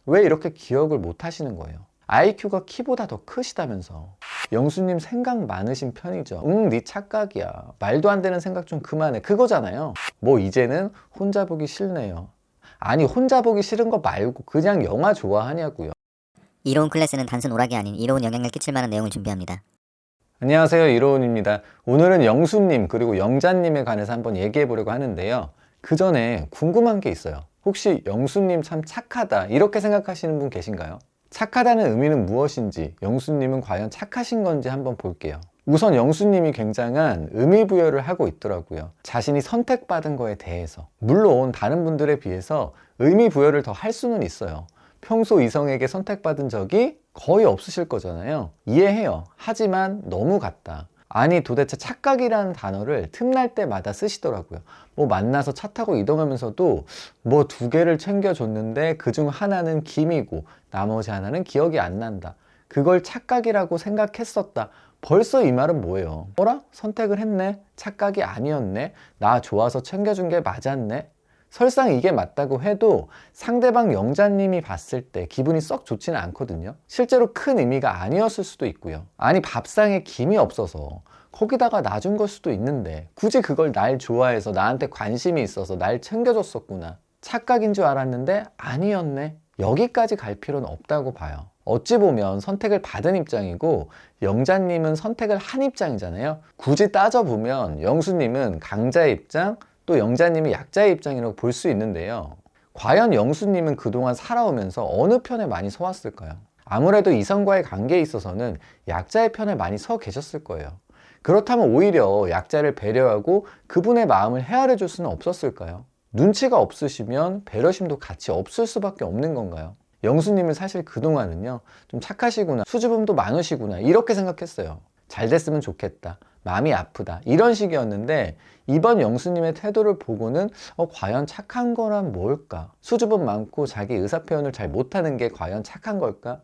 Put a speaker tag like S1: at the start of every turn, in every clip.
S1: 왜 이렇게 기억을 못 하시는 거예요? IQ가 키보다 더 크시다면서. 영수님 생각 많으신 편이죠. 네 착각이야. 말도 안 되는 생각 좀 그만해. 그거잖아요. 뭐 이제는 혼자 보기 싫네요. 아니 혼자 보기 싫은 거 말고 그냥 영화 좋아하냐고요.
S2: 이로운 클래스는 단순 오락이 아닌 이로운 영향을 끼칠 만한 내용을 준비합니다.
S1: 안녕하세요, 이로운입니다. 오늘은 영수님 그리고 영자님에 관해서 한번 얘기해 보려고 하는데요. 그 전에 궁금한 게 있어요. 혹시 영수님 참 착하다 이렇게 생각하시는 분 계신가요? 착하다는 의미는 무엇인지, 영수님은 과연 착하신 건지 한번 볼게요. 우선 영수님이 굉장한 의미 부여를 하고 있더라고요. 자신이 선택받은 거에 대해서. 물론 다른 분들에 비해서 의미 부여를 더 할 수는 있어요. 평소 이성에게 선택받은 적이 거의 없으실 거잖아요. 이해해요. 하지만 너무 같다. 아니 도대체 착각이라는 단어를 틈날 때마다 쓰시더라고요. 뭐 만나서 차 타고 이동하면서도 뭐 2개를 챙겨줬는데 그중 하나는 김이고 나머지 하나는 기억이 안 난다. 그걸 착각이라고 생각했었다. 벌써 이 말은 뭐예요? 뭐라? 선택을 했네? 착각이 아니었네? 나 좋아서 챙겨준 게 맞았네? 설상 이게 맞다고 해도 상대방 영자님이 봤을 때 기분이 썩 좋지는 않거든요. 실제로 큰 의미가 아니었을 수도 있고요. 아니 밥상에 김이 없어서 거기다가 놔준 걸 수도 있는데 굳이 그걸 날 좋아해서 나한테 관심이 있어서 날 챙겨줬었구나. 착각인 줄 알았는데 아니었네. 여기까지 갈 필요는 없다고 봐요. 어찌 보면 선택을 받은 입장이고 영자님은 선택을 한 입장이잖아요. 굳이 따져보면 영수님은 강자의 입장, 또 영자님이 약자의 입장이라고 볼 수 있는데요. 과연 영수님은 그동안 살아오면서 어느 편에 많이 서왔을까요? 아무래도 이성과의 관계에 있어서는 약자의 편에 많이 서 계셨을 거예요. 그렇다면 오히려 약자를 배려하고 그분의 마음을 헤아려 줄 수는 없었을까요? 눈치가 없으시면 배려심도 같이 없을 수밖에 없는 건가요? 영수님은 사실 그동안은요, 좀 착하시구나, 수줍음도 많으시구나 이렇게 생각했어요. 잘 됐으면 좋겠다, 마음이 아프다 이런 식이었는데 이번 영수님의 태도를 보고는 과연 착한 거란 뭘까? 수줍음 많고 자기 의사표현을 잘 못하는 게 과연 착한 걸까?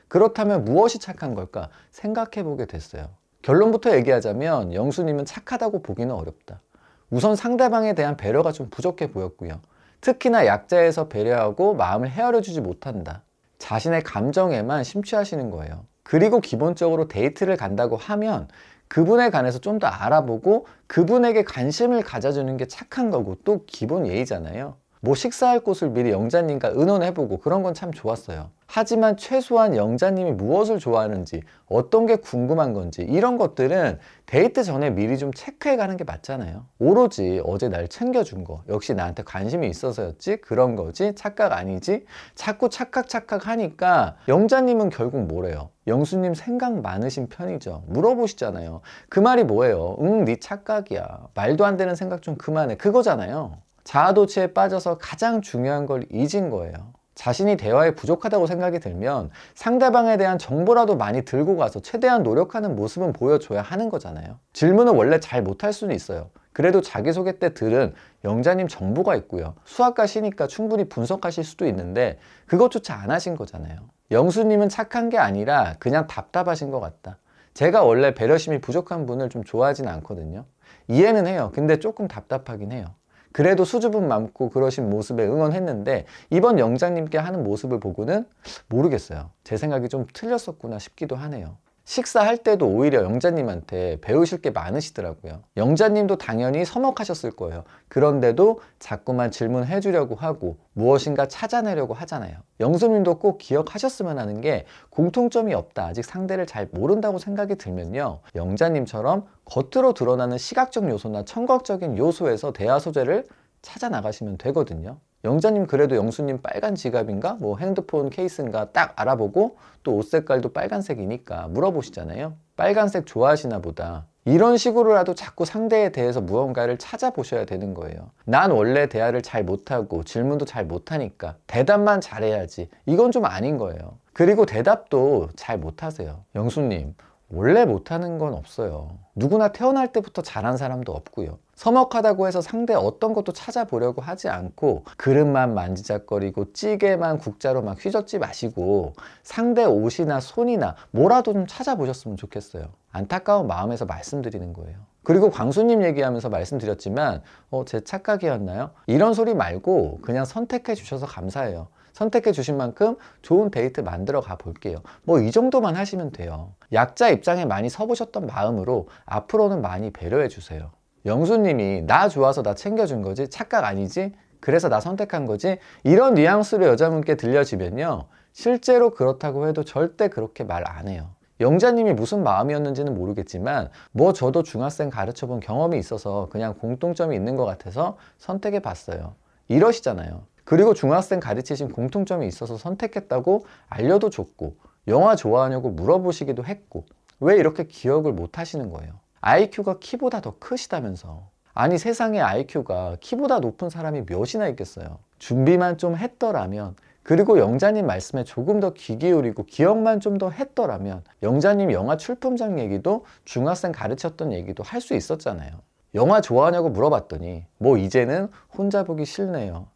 S1: 그렇다면 무엇이 착한 걸까? 생각해 보게 됐어요. 결론부터 얘기하자면 영수님은 착하다고 보기는 어렵다. 우선 상대방에 대한 배려가 좀 부족해 보였고요. 특히나 약자에서 배려하고 마음을 헤아려주지 못한다. 자신의 감정에만 심취하시는 거예요. 그리고 기본적으로 데이트를 간다고 하면 그분에 관해서 좀 더 알아보고 그분에게 관심을 가져주는 게 착한 거고 또 기본 예의잖아요. 뭐 식사할 곳을 미리 영자님과 의논해보고 그런 건 참 좋았어요. 하지만 최소한 영자님이 무엇을 좋아하는지, 어떤 게 궁금한 건지 이런 것들은 데이트 전에 미리 좀 체크해 가는 게 맞잖아요. 오로지 어제 날 챙겨준 거 역시 나한테 관심이 있어서였지, 그런 거지, 착각 아니지, 자꾸 착각 하니까 영자님은 결국 뭐래요? 영수님 생각 많으신 편이죠. 물어보시잖아요. 그 말이 뭐예요? 네 착각이야. 말도 안 되는 생각 좀 그만해. 그거잖아요. 자아도취에 빠져서 가장 중요한 걸 잊은 거예요. 자신이 대화에 부족하다고 생각이 들면 상대방에 대한 정보라도 많이 들고 가서 최대한 노력하는 모습은 보여줘야 하는 거잖아요. 질문을 원래 잘 못할 수는 있어요. 그래도 자기소개 때 들은 영자님 정보가 있고요. 수학과시니까 충분히 분석하실 수도 있는데 그것조차 안 하신 거잖아요. 영수님은 착한 게 아니라 그냥 답답하신 것 같다. 제가 원래 배려심이 부족한 분을 좀 좋아하진 않거든요. 이해는 해요. 근데 조금 답답하긴 해요. 그래도 수줍음 많고 그러신 모습에 응원했는데 이번 영자님께 하는 모습을 보고는 모르겠어요. 제 생각이 좀 틀렸었구나 싶기도 하네요. 식사할 때도 오히려 영자님한테 배우실 게 많으시더라고요. 영자님도 당연히 서먹하셨을 거예요. 그런데도 자꾸만 질문해 주려고 하고 무엇인가 찾아내려고 하잖아요. 영수님도 꼭 기억하셨으면 하는 게 공통점이 없다, 아직 상대를 잘 모른다고 생각이 들면요, 영자님처럼 겉으로 드러나는 시각적 요소나 청각적인 요소에서 대화 소재를 찾아 나가시면 되거든요. 영자님 그래도 영수님 빨간 지갑인가? 뭐 핸드폰 케이스인가 딱 알아보고 또 옷 색깔도 빨간색이니까 물어보시잖아요. 빨간색 좋아하시나 보다. 이런 식으로라도 자꾸 상대에 대해서 무언가를 찾아보셔야 되는 거예요. 난 원래 대화를 잘 못하고 질문도 잘 못하니까 대답만 잘해야지. 이건 좀 아닌 거예요. 그리고 대답도 잘 못하세요. 영수님, 원래 못하는 건 없어요. 누구나 태어날 때부터 잘한 사람도 없고요. 서먹하다고 해서 상대 어떤 것도 찾아보려고 하지 않고 그릇만 만지작거리고 찌개만 국자로 막 휘젓지 마시고 상대 옷이나 손이나 뭐라도 좀 찾아보셨으면 좋겠어요. 안타까운 마음에서 말씀드리는 거예요. 그리고 광수님 얘기하면서 말씀드렸지만 제 착각이었나요? 이런 소리 말고 그냥 선택해 주셔서 감사해요. 선택해 주신 만큼 좋은 데이트 만들어 가 볼게요. 뭐 이 정도만 하시면 돼요. 약자 입장에 많이 서보셨던 마음으로 앞으로는 많이 배려해 주세요. 영수님이 나 좋아서 나 챙겨준 거지 착각 아니지? 그래서 나 선택한 거지? 이런 뉘앙스로 여자분께 들려지면요, 실제로 그렇다고 해도 절대 그렇게 말 안 해요. 영자님이 무슨 마음이었는지는 모르겠지만 뭐 저도 중학생 가르쳐 본 경험이 있어서 그냥 공통점이 있는 것 같아서 선택해 봤어요, 이러시잖아요. 그리고 중학생 가르치신 공통점이 있어서 선택했다고 알려도 줬고, 영화 좋아하냐고 물어보시기도 했고, 왜 이렇게 기억을 못 하시는 거예요? IQ가 키보다 더 크시다면서. 아니, 세상에 IQ가 키보다 높은 사람이 몇이나 있겠어요. 준비만 좀 했더라면, 그리고 영자님 말씀에 조금 더 귀 기울이고 기억만 좀 더 했더라면 영자님 영화 출품작 얘기도 중학생 가르쳤던 얘기도 할 수 있었잖아요. 영화 좋아하냐고 물어봤더니 뭐 이제는 혼자 보기 싫네요.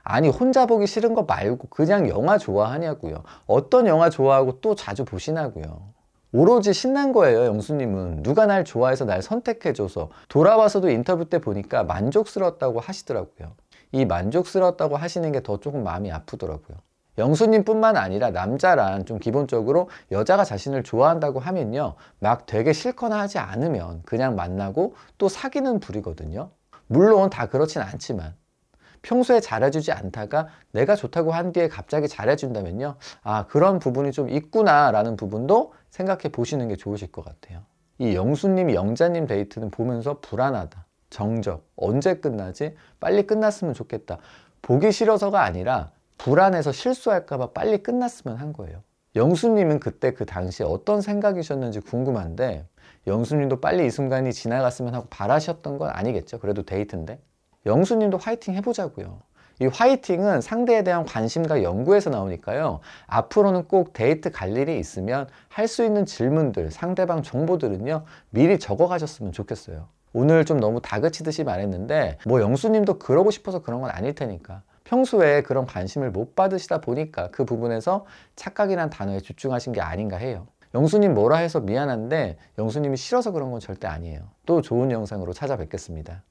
S1: 아니, 혼자 보기 싫은 거 말고 그냥 영화 좋아하냐고요. 어떤 영화 좋아하고 또 자주 보시냐고요. 오로지 신난 거예요. 영수님은 누가 날 좋아해서 날 선택해줘서. 돌아와서도 인터뷰 때 보니까 만족스러웠다고 하시더라고요. 이 만족스러웠다고 하시는 게 더 조금 마음이 아프더라고요. 영수님 뿐만 아니라 남자란 좀 기본적으로 여자가 자신을 좋아한다고 하면요, 막 되게 싫거나 하지 않으면 그냥 만나고 또 사귀는 부류거든요. 물론 다 그렇진 않지만 평소에 잘해주지 않다가 내가 좋다고 한 뒤에 갑자기 잘해준다면요, 아, 그런 부분이 좀 있구나 라는 부분도 생각해 보시는 게 좋으실 것 같아요. 이 영수님, 영자님 데이트는 보면서 불안하다, 정적, 언제 끝나지? 빨리 끝났으면 좋겠다, 보기 싫어서가 아니라 불안해서 실수할까봐 빨리 끝났으면 한 거예요. 영수님은 그때 그 당시에 어떤 생각이셨는지 궁금한데, 영수님도 빨리 이 순간이 지나갔으면 하고 바라셨던 건 아니겠죠? 그래도 데이트인데. 영수님도 화이팅 해보자고요. 이 화이팅은 상대에 대한 관심과 연구에서 나오니까요, 앞으로는 꼭 데이트 갈 일이 있으면 할 수 있는 질문들, 상대방 정보들은요, 미리 적어 가셨으면 좋겠어요. 오늘 좀 너무 다그치듯이 말했는데 뭐 영수님도 그러고 싶어서 그런 건 아닐 테니까, 평소에 그런 관심을 못 받으시다 보니까 그 부분에서 착각이란 단어에 집중하신 게 아닌가 해요. 영수님 뭐라 해서 미안한데 영수님이 싫어서 그런 건 절대 아니에요. 또 좋은 영상으로 찾아뵙겠습니다.